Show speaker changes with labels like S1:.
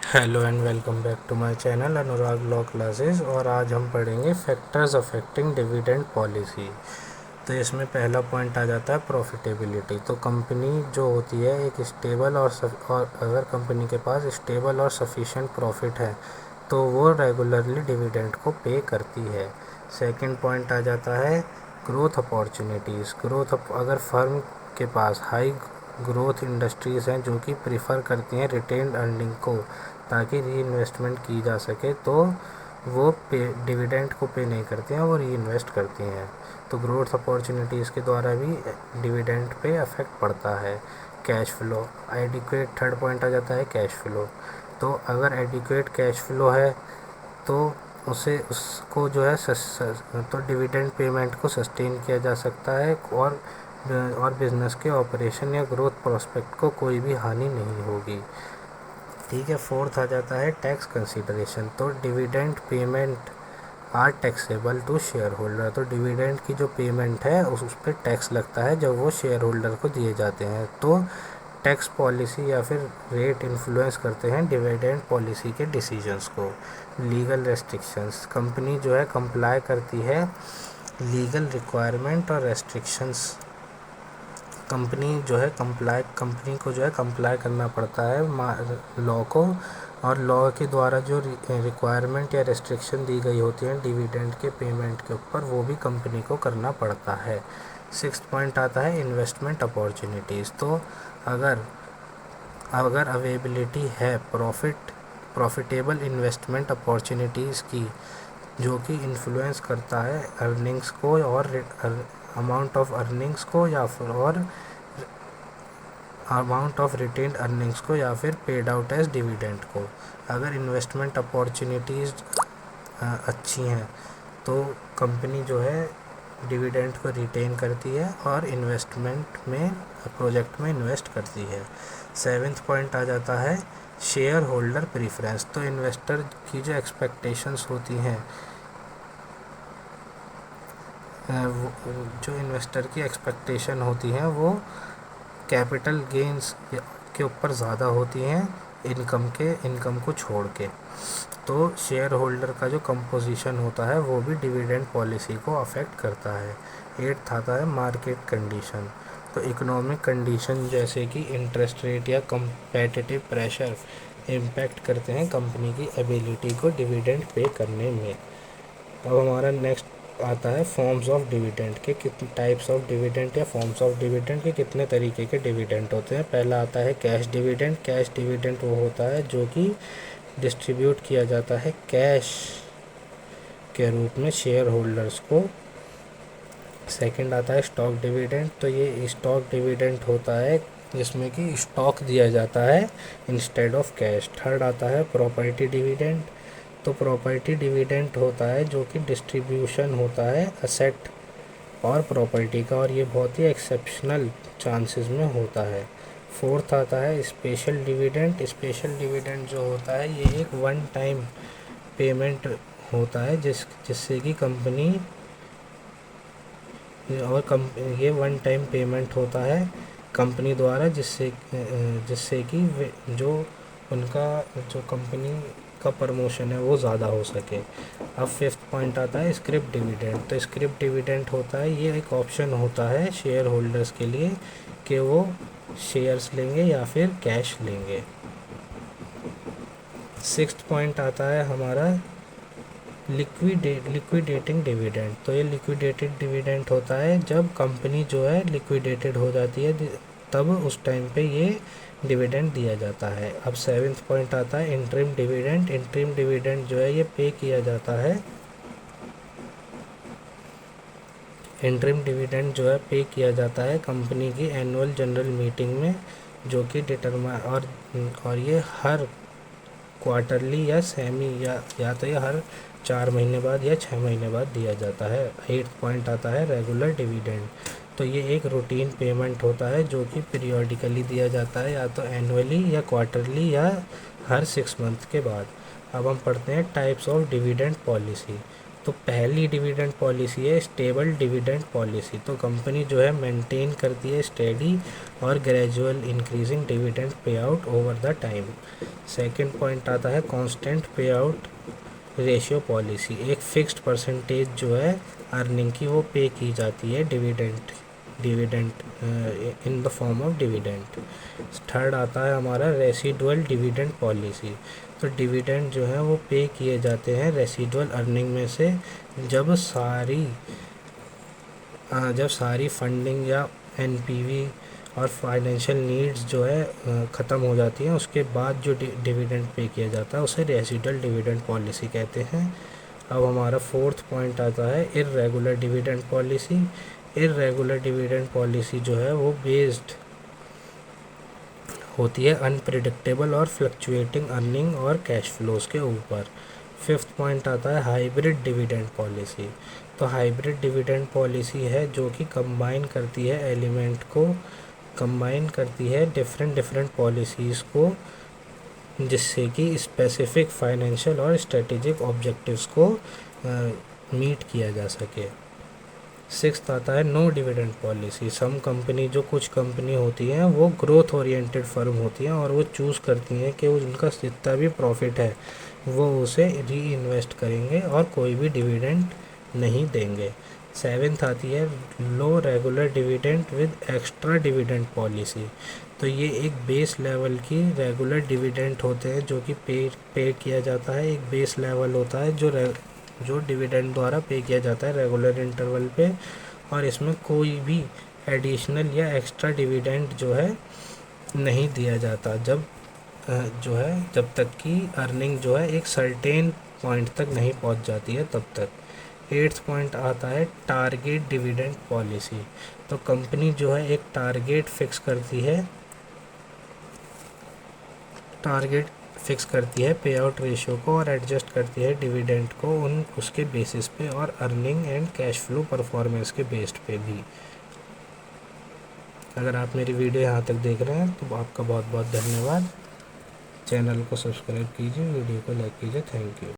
S1: Hello and welcome back to my channel Anurag law classes. और आज हम पढ़ेंगे फैक्टर्स अफेक्टिंग डिविडेंड पॉलिसी। तो इसमें पहला पॉइंट आ जाता है प्रॉफिटेबिलिटी। तो कंपनी जो होती है एक स्टेबल और अगर कंपनी के पास स्टेबल और सफिशिएंट प्रॉफिट है तो वो रेगुलरली डिविडेंड को पे करती है। सेकंड पॉइंट आ जाता है ग्रोथ अपॉर्चुनिटीज़। अगर फर्म के पास हाई ग्रोथ इंडस्ट्रीज़ हैं जो कि प्रीफर करती हैं रिटेन्ड अर्निंग को ताकि री इन्वेस्टमेंट की जा सके, तो वो पे डिविडेंड को पे नहीं करती हैं, वो री इन्वेस्ट करती हैं। तो ग्रोथ अपॉर्चुनिटीज़ के द्वारा भी डिविडेंड पे अफेक्ट पड़ता है। Cash flow adequate, third point आ जाता है कैश फ्लो। तो अगर एडिक्वेट कैश फ्लो है तो उसको जो है तो डिविडेंड पेमेंट को सस्टेन किया जा सकता है और बिजनेस के ऑपरेशन या ग्रोथ प्रोस्पेक्ट को कोई भी हानि नहीं होगी। ठीक है। फोर्थ आ जाता है टैक्स कंसीडरेशन। तो dividend payment are taxable to shareholder. तो डिविडेंड की जो पेमेंट है उस पर टैक्स लगता है जब वो शेयर होल्डर को दिए जाते हैं। तो टैक्स पॉलिसी या फिर रेट इन्फ्लुएंस करते हैं डिविडेंड पॉलिसी के डिसीजंस को। लीगल रेस्ट्रिक्शंस, कंपनी जो है कंप्लाई करती है लीगल रिक्वायरमेंट और रेस्ट्रिक्शंस। कंपनी को जो है कंप्लाई करना पड़ता है लॉ को, और लॉ के द्वारा जो रिक्वायरमेंट या रेस्ट्रिक्शन दी गई होती हैं डिविडेंड के पेमेंट के ऊपर, वो भी कंपनी को करना पड़ता है। सिक्स्थ पॉइंट आता है इन्वेस्टमेंट अपॉर्चुनिटीज़। तो अगर अगर अवेलेबिलिटी है प्रॉफिटेबल इन्वेस्टमेंट अपॉर्चुनिटीज़ की जो कि इन्फ्लुएंस करता है अर्निंग्स को और अमाउंट ऑफ अर्निंग्स को या फिर और अमाउंट ऑफ रिटेन्ड अर्निंग्स को या फिर पेड आउट एज डिविडेंड को। अगर इन्वेस्टमेंट अपॉर्चुनिटीज़ अच्छी हैं तो कंपनी जो है डिविडेंड को रिटेन करती है और इन्वेस्टमेंट में प्रोजेक्ट में इन्वेस्ट करती है। सेवेंथ पॉइंट आ जाता है शेयर होल्डर प्रीफरेंस। तो इन्वेस्टर की जो एक्सपेक्टेशंस होती हैं जो इन्वेस्टर की एक्सपेक्टेशन होती हैं वो कैपिटल गेंस के ऊपर ज़्यादा होती हैं इनकम को छोड़ के। तो शेयर होल्डर का जो कंपोजिशन होता है वो भी डिविडेंड पॉलिसी को अफेक्ट करता है। एट्थ आता है मार्केट कंडीशन। तो इकोनॉमिक कंडीशन जैसे कि इंटरेस्ट रेट या कंपेटिटिव प्रेशर इम्पैक्ट करते हैं कंपनी की एबिलिटी को डिविडेंड पे करने में। अब हमारा नेक्स्ट आता है फॉर्म्स ऑफ डिविडेंड के कितने टाइप्स ऑफ डिविडेंड या फॉर्म्स ऑफ डिविडेंड के कितने तरीके के डिविडेंड होते हैं। पहला आता है कैश डिविडेंड। कैश डिविडेंड वो होता है जो कि डिस्ट्रीब्यूट किया जाता है कैश के रूप में शेयर होल्डर्स को। सेकंड आता है स्टॉक डिविडेंड। तो ये स्टॉक डिविडेंड होता है जिसमें कि स्टॉक दिया जाता है इंस्टेड ऑफ कैश। थर्ड आता है प्रॉपर्टी डिविडेंड। तो प्रॉपर्टी डिविडेंड होता है जो कि डिस्ट्रीब्यूशन होता है असेट और प्रॉपर्टी का, और ये बहुत ही एक्सेप्शनल चांसेस में होता है। फोर्थ आता है स्पेशल डिविडेंड। स्पेशल डिविडेंड जो होता है ये एक वन टाइम पेमेंट होता है जिससे कि कंपनी ये वन टाइम पेमेंट होता है कंपनी द्वारा जिससे कि जो उनका जो कंपनी का प्रमोशन है वो ज़्यादा हो सके। अब फिफ्थ पॉइंट आता है स्क्रिप डिविडेंड। तो स्क्रिप डिविडेंड होता है ये एक ऑप्शन होता है शेयर होल्डर्स के लिए कि वो शेयर्स लेंगे या फिर कैश लेंगे। सिक्स्थ पॉइंट आता है हमारा लिक्विडेटिंग डिविडेंड। तो ये लिक्विडेटेड डिविडेंड होता है जब कंपनी जो है लिक्विडेटेड हो जाती है, तब उस टाइम पे ये डिविडेंड दिया जाता है। अब सेवेंथ पॉइंट आता है इंटरिम डिविडेंड। इंटरिम डिविडेंड जो है ये पे किया जाता है इंटरिम डिविडेंड जो है पे किया जाता है कंपनी की एनुअल जनरल मीटिंग में, जो कि और ये हर क्वार्टरली या सेमी या तो ये हर 4 महीने बाद या 6 महीने बाद दिया जाता है। एट्थ पॉइंट आता है रेगुलर डिविडेंड। तो ये एक रूटीन पेमेंट होता है जो कि पीरियोडिकली दिया जाता है, या तो एनुअली या क्वार्टरली या हर 6 मंथ के बाद। अब हम पढ़ते हैं टाइप्स ऑफ डिविडेंड पॉलिसी। तो पहली डिविडेंड पॉलिसी है स्टेबल डिविडेंड पॉलिसी। तो कंपनी जो है मेंटेन करती है स्टेडी और gradual increasing dividend pay out over the time. Second point आता है कांस्टेंट पे आउट रेशियो पॉलिसी। एक फिक्स्ड परसेंटेज जो है अर्निंग की वो पे की जाती है dividend in the form of dividend. Third आता है हमारा रेसिडुअल डिविडेंड पॉलिसी। तो डिविडेंड जो है वो पे किए जाते हैं रेसिडुअल अर्निंग में से जब सारी फंडिंग या एनपीवी और फाइनेंशियल नीड्स जो है ख़त्म हो जाती हैं, उसके बाद जो डिविडेंड पे किया जाता है उसे रेसिडुअल डिविडेंड पॉलिसी कहते हैं। अब हमारा फोर्थ पॉइंट आता है irregular dividend policy. Irregular dividend policy जो है वो बेस्ड होती है अनप्रिडिक्टेबल और फ्लक्चुएटिंग अर्निंग और कैश फ्लोज के ऊपर। फिफ्थ पॉइंट आता है हाइब्रिड डिविडेंड पॉलिसी। तो हाइब्रिड डिविडेंड पॉलिसी है जो कि कंबाइन करती है डिफरेंट पॉलिसीज़ को, जिससे कि स्पेसिफिक फाइनेंशियल और स्ट्रेटेजिक ऑब्जेक्टिव्स को मीट किया जा सके। सिक्स्थ आता है नो डिविडेंड पॉलिसी। जो कुछ कंपनी होती हैं वो ग्रोथ ओरिएंटेड फर्म होती हैं और वो चूज़ करती हैं कि उनका जितना भी प्रॉफिट है वो उसे री इन्वेस्ट करेंगे और कोई भी डिविडेंड नहीं देंगे। सेवेंथ आती है low regular dividend with extra dividend policy. तो ये एक बेस लेवल की रेगुलर डिविडेंड होते हैं जो कि पे किया जाता है। एक बेस लेवल होता है जो डिविडेंड द्वारा पे किया जाता है रेगुलर इंटरवल पे, और इसमें कोई भी एडिशनल या एक्स्ट्रा डिविडेंड जो है नहीं दिया जाता जब तक कि अर्निंग जो है एक सर्टेन पॉइंट तक नहीं पहुंच जाती है तब तक। एट्थ पॉइंट आता है टारगेट डिविडेंड पॉलिसी। तो कंपनी जो है एक टारगेट फिक्स करती है पे आउट रेशियो को और एडजस्ट करती है डिविडेंड को उसके बेसिस पे और earning and cash flow performance के बेस्ड पे भी। अगर आप मेरी वीडियो यहाँ तक देख रहे हैं तो आपका बहुत बहुत धन्यवाद। चैनल को सब्सक्राइब कीजिए, वीडियो को लाइक कीजिए। Thank you.